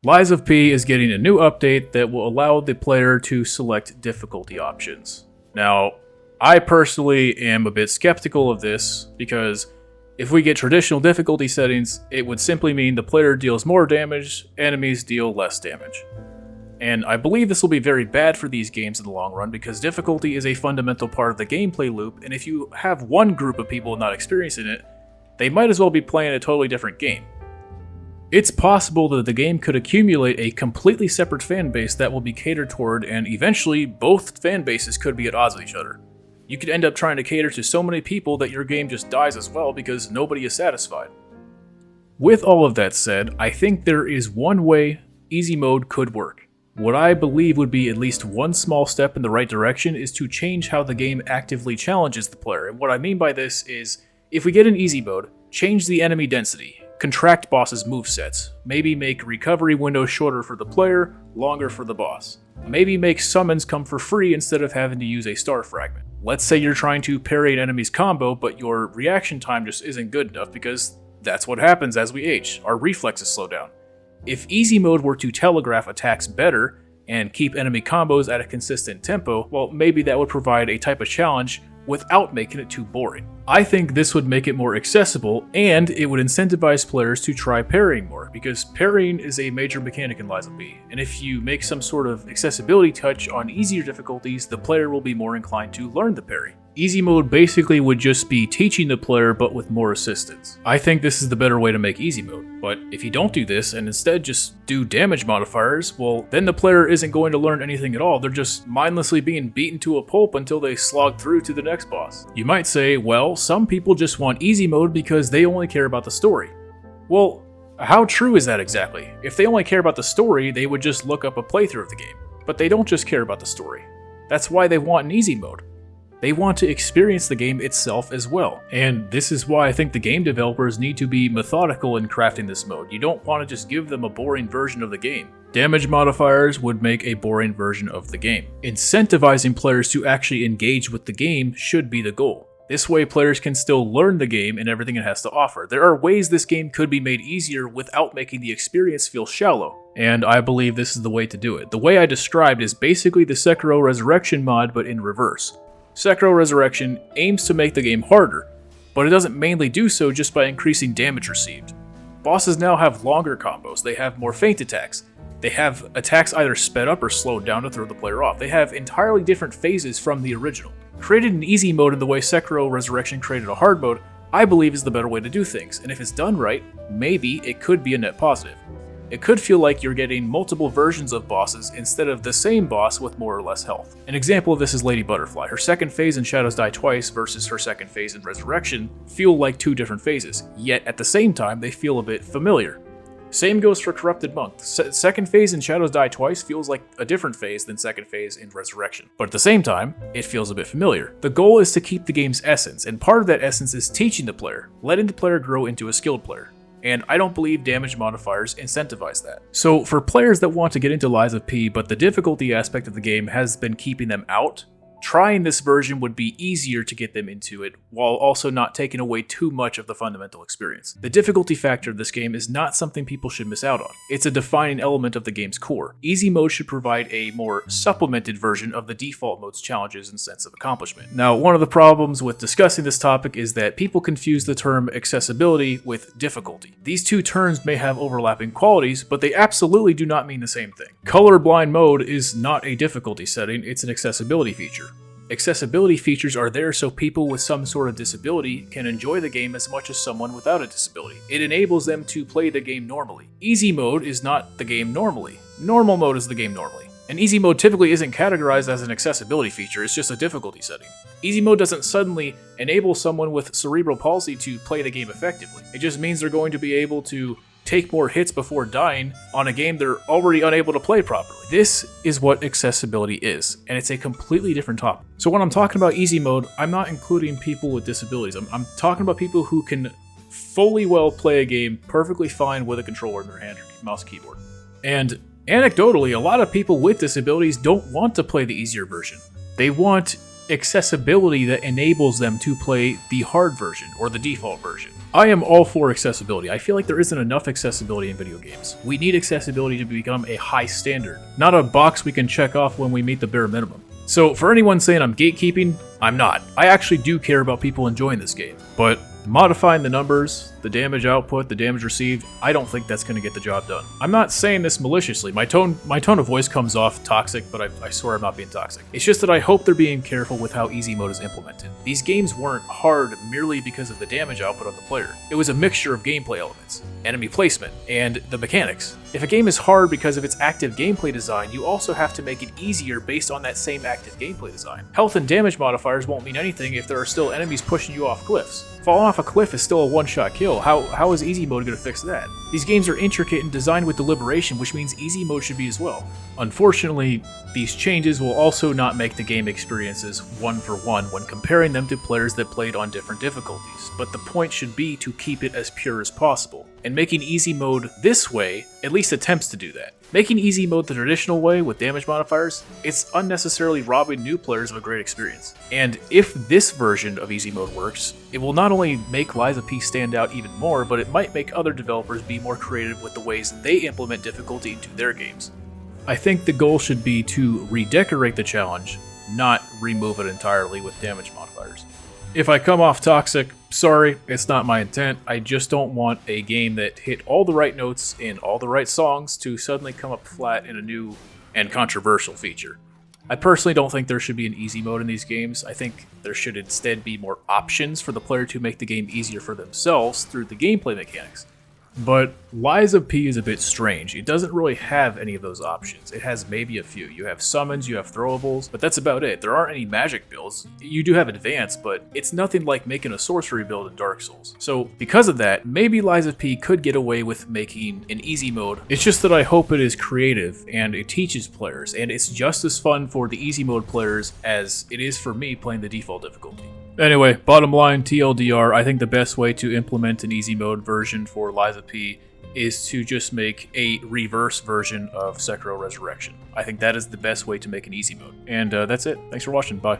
Lies of P is getting a new update that will allow the player to select difficulty options. Now, I personally am a bit skeptical of this because if we get traditional difficulty settings, it would simply mean the player deals more damage, enemies deal less damage. And I believe this will be very bad for these games in the long run because difficulty is a fundamental part of the gameplay loop, and if you have one group of people not experiencing it, they might as well be playing a totally different game. It's possible that the game could accumulate a completely separate fan base that will be catered toward, and eventually both fan bases could be at odds with each other. You could end up trying to cater to so many people that your game just dies as well because nobody is satisfied. With all of that said, I think there is one way easy mode could work. What I believe would be at least one small step in the right direction is to change how the game actively challenges the player. And what I mean by this is, if we get an easy mode, change the enemy density, contract bosses' movesets, maybe make recovery windows shorter for the player, longer for the boss. Maybe make summons come for free instead of having to use a star fragment. Let's say you're trying to parry an enemy's combo, but your reaction time just isn't good enough because that's what happens as we age. Our reflexes slow down. If easy mode were to telegraph attacks better and keep enemy combos at a consistent tempo, well, maybe that would provide a type of challenge without making it too boring. I think this would make it more accessible, and it would incentivize players to try parrying more, because parrying is a major mechanic in Lies of P, and if you make some sort of accessibility touch on easier difficulties, the player will be more inclined to learn the parry. Easy mode basically would just be teaching the player but with more assistance. I think this is the better way to make easy mode, but if you don't do this and instead just do damage modifiers, well, then the player isn't going to learn anything at all. They're just mindlessly being beaten to a pulp until they slog through to the next boss. You might say, well, some people just want easy mode because they only care about the story. Well, how true is that exactly? If they only care about the story, they would just look up a playthrough of the game. But they don't just care about the story. That's why they want an easy mode. They want to experience the game itself as well. And this is why I think the game developers need to be methodical in crafting this mode. You don't want to just give them a boring version of the game. Damage modifiers would make a boring version of the game. Incentivizing players to actually engage with the game should be the goal. This way players can still learn the game and everything it has to offer. There are ways this game could be made easier without making the experience feel shallow. And I believe this is the way to do it. The way I described is basically the Sekiro Resurrection mod, but in reverse. Sekiro Resurrection aims to make the game harder, but it doesn't mainly do so just by increasing damage received. Bosses now have longer combos, they have more feint attacks, they have attacks either sped up or slowed down to throw the player off, they have entirely different phases from the original. Created an easy mode in the way Sekiro Resurrection created a hard mode, I believe is the better way to do things, and if it's done right, maybe it could be a net positive. It could feel like you're getting multiple versions of bosses instead of the same boss with more or less health. An example of this is Lady Butterfly. Her second phase in Shadows Die Twice versus her second phase in Resurrection feel like two different phases, yet at the same time they feel a bit familiar. Same goes for Corrupted Monk. Second phase in Shadows Die Twice feels like a different phase than second phase in Resurrection, but at the same time, it feels a bit familiar. The goal is to keep the game's essence, and part of that essence is teaching the player, letting the player grow into a skilled player. And I don't believe damage modifiers incentivize that. So for players that want to get into Lies of P, but the difficulty aspect of the game has been keeping them out, trying this version would be easier to get them into it, while also not taking away too much of the fundamental experience. The difficulty factor of this game is not something people should miss out on. It's a defining element of the game's core. Easy mode should provide a more supplemented version of the default mode's challenges and sense of accomplishment. Now, one of the problems with discussing this topic is that people confuse the term accessibility with difficulty. These two terms may have overlapping qualities, but they absolutely do not mean the same thing. Colorblind mode is not a difficulty setting, it's an accessibility feature. Accessibility features are there so people with some sort of disability can enjoy the game as much as someone without a disability. It enables them to play the game normally. Easy mode is not the game normally. Normal mode is the game normally. And easy mode typically isn't categorized as an accessibility feature, it's just a difficulty setting. Easy mode doesn't suddenly enable someone with cerebral palsy to play the game effectively. It just means they're going to be able to take more hits before dying on a game they're already unable to play properly. This is what accessibility is, and it's a completely different topic. So when I'm talking about easy mode, I'm not including people with disabilities. I'm talking about people who can fully well play a game perfectly fine with a controller in their hand or mouse and keyboard. And anecdotally, a lot of people with disabilities don't want to play the easier version. They want accessibility that enables them to play the hard version or the default version. I am all for accessibility. I feel like there isn't enough accessibility in video games. We need accessibility to become a high standard, not a box we can check off when we meet the bare minimum. So for anyone saying I'm gatekeeping, I'm not. I actually do care about people enjoying this game, but modifying the numbers, the damage output, the damage received, I don't think that's going to get the job done. I'm not saying this maliciously. My tone of voice comes off toxic, but I swear I'm not being toxic. It's just that I hope they're being careful with how easy mode is implemented. These games weren't hard merely because of the damage output on the player. It was a mixture of gameplay elements, enemy placement, and the mechanics. If a game is hard because of its active gameplay design, you also have to make it easier based on that same active gameplay design. Health and damage modifiers won't mean anything if there are still enemies pushing you off cliffs. Falling off a cliff is still a one-shot kill. How is easy mode going to fix that? These games are intricate and designed with deliberation, which means easy mode should be as well. Unfortunately, these changes will also not make the game experiences one for one when comparing them to players that played on different difficulties, but the point should be to keep it as pure as possible. And making easy mode this way at least attempts to do that. Making easy mode the traditional way with damage modifiers, it's unnecessarily robbing new players of a great experience. And if this version of easy mode works, it will not only make Lies of P stand out even more, but it might make other developers be more creative with the ways they implement difficulty into their games. I think the goal should be to redecorate the challenge, not remove it entirely with damage modifiers. If I come off toxic, sorry, it's not my intent. I just don't want a game that hit all the right notes in all the right songs to suddenly come up flat in a new and controversial feature. I personally don't think there should be an easy mode in these games. I think there should instead be more options for the player to make the game easier for themselves through the gameplay mechanics. But Lies of P is a bit strange. It doesn't really have any of those options. It has maybe a few. You have summons, you have throwables, but that's about it. There aren't any magic builds. You do have advanced, but it's nothing like making a sorcery build in Dark Souls. So because of that, maybe Lies of P could get away with making an easy mode. It's just that I hope it is creative and it teaches players, and it's just as fun for the easy mode players as it is for me playing the default difficulty. Anyway, bottom line, TLDR, I think the best way to implement an easy mode version for Lies of P is to just make a reverse version of Sekiro Resurrection. I think that is the best way to make an easy mode. And that's it. Thanks for watching. Bye.